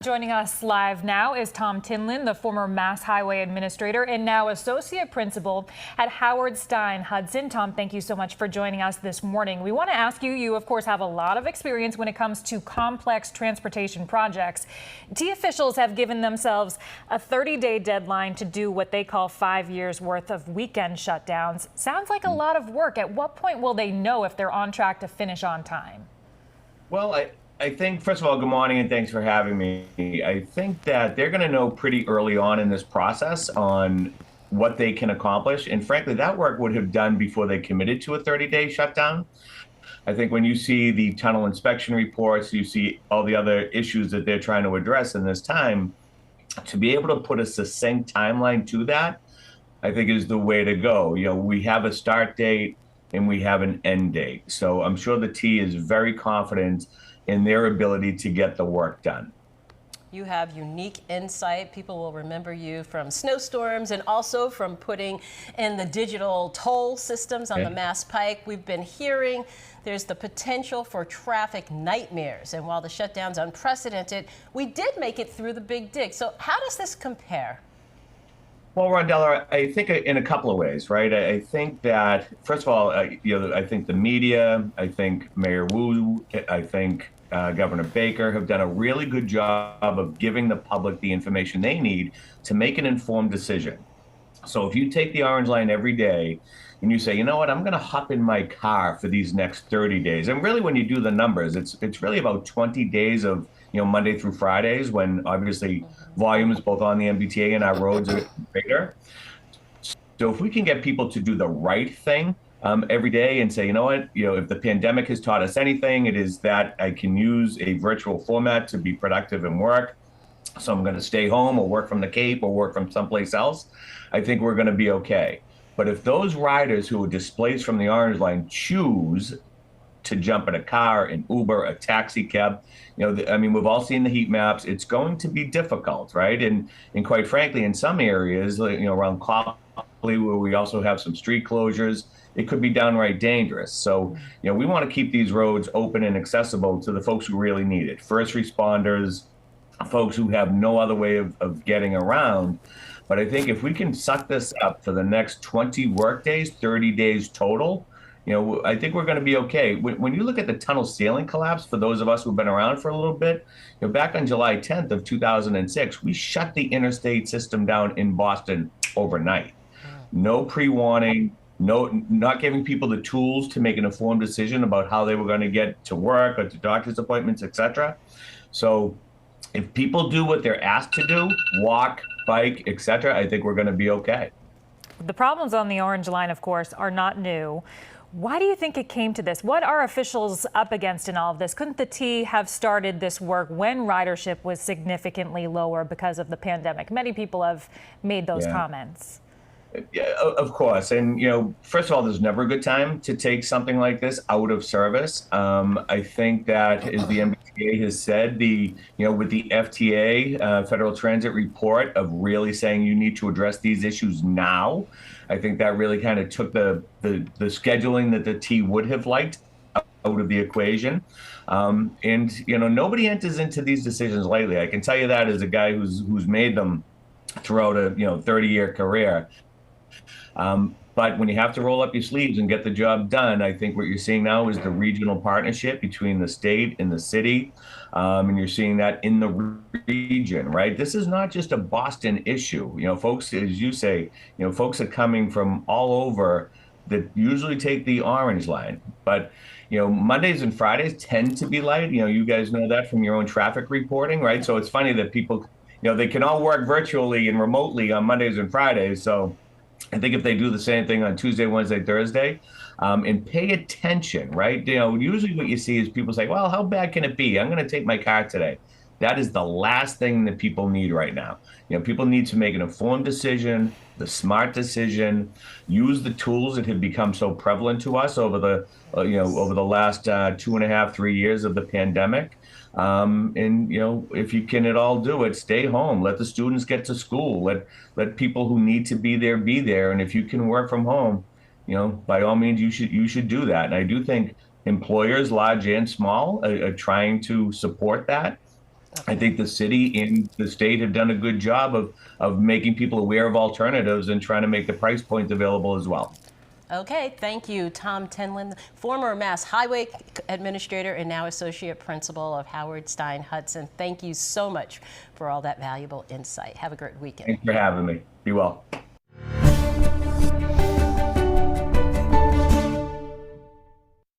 Joining us live now is Tom Tinlin, the former Mass Highway Administrator and now Associate Principal at Howard Stein Hudson. Tom, thank you so much for joining us this morning. We want to ask you, you of course have a lot of experience when it comes to complex transportation projects. T officials have given themselves a 30-day deadline to do what they call 5 years worth of weekend shutdowns. Sounds like a lot of work. At what point will they know if they're on track to finish on time? Well, I think, first of all, good morning and thanks for having me. I think that they're going to know pretty early on in this process on what they can accomplish. And frankly, that work would have done before they committed to a 30-day shutdown. I think when you see the tunnel inspection reports, you see all the other issues that they're trying to address in this time, to be able to put a succinct timeline to that, I think is the way to go. You know, we have a start date and we have an end date. So I'm sure the T is very confident in their ability to get the work done. You have unique insight. People will remember you from snowstorms and also from putting in the digital toll systems on the Mass Pike. We've been hearing there's the potential for traffic nightmares. And while the shutdown's unprecedented, we did make it through the Big Dig. So how does this compare? Well, Rondella, I think in a couple of ways, right? I think that, first of all, I think the media, I think Mayor Wu, I think Governor Baker have done a really good job of giving the public the information they need to make an informed decision. So if you take the Orange Line every day and you say, you know what, I'm going to hop in my car for these next 30 days. And really, when you do the numbers, it's really about 20 days of, Monday through Fridays, when obviously volumes both on the MBTA and our roads are greater. So if we can get people to do the right thing every day and say, you know what, if the pandemic has taught us anything, it is that I can use a virtual format to be productive and work. So I'm going to stay home or work from the Cape or work from someplace else. I think we're going to be okay. But if those riders who are displaced from the Orange Line choose to jump in a car, an Uber, a taxi cab, we've all seen the heat maps. It's going to be difficult, right? And quite frankly, in some areas, around Copley, where we also have some street closures, it could be downright dangerous. So, we want to keep these roads open and accessible to the folks who really need it. First responders, folks who have no other way of getting around. But I think if we can suck this up for the next 20 work days, 30 days total, I think we're going to be okay. When you look at the tunnel ceiling collapse, for those of us who've been around for a little bit, back on July 10th of 2006, we shut the interstate system down in Boston overnight. No pre-warning, not giving people the tools to make an informed decision about how they were going to get to work or to doctor's appointments, etc. So if people do what they're asked to do, walk, bike, etc., I think we're going to be okay. The problems on the Orange Line, of course, are not new. Why do you think it came to this? What are officials up against in all of this? Couldn't the T have started this work when ridership was significantly lower because of the pandemic? Many people have made those comments. Yeah, of course. And, first of all, there's never a good time to take something like this out of service. I think that, as the MBTA has said, with the FTA, Federal Transit Report, of really saying you need to address these issues now, I think that really kind of took the scheduling that the T would have liked out of the equation. Nobody enters into these decisions lightly. I can tell you that as a guy who's made them throughout a 30-year career. But when you have to roll up your sleeves and get the job done, I think what you're seeing now is the regional partnership between the state and the city. And you're seeing that in the region, right? This is not just a Boston issue. Folks, as you say, folks are coming from all over that usually take the Orange Line. But, Mondays and Fridays tend to be light. You guys know that from your own traffic reporting, right? So it's funny that people, they can all work virtually and remotely on Mondays and Fridays. So I think if they do the same thing on Tuesday, Wednesday, Thursday, and pay attention, right? Usually what you see is people say, well, how bad can it be? I'm going to take my car today. That is the last thing that people need right now. People need to make an informed decision, the smart decision, use the tools that have become so prevalent to us over the, over the last 2.5, 3 years of the pandemic. If you can at all do it, stay home. Let the students get to school. Let people who need to be there be there. And if you can work from home, by all means, you should do that. And I do think employers, large and small, are trying to support that. I think the city and the state have done a good job of making people aware of alternatives and trying to make the price points available as well. Okay, thank you, Tom Tinlin, former Mass Highway Administrator and now Associate Principal of Howard Stein Hudson. Thank you so much for all that valuable insight. Have a great weekend. Thanks for having me. Be well.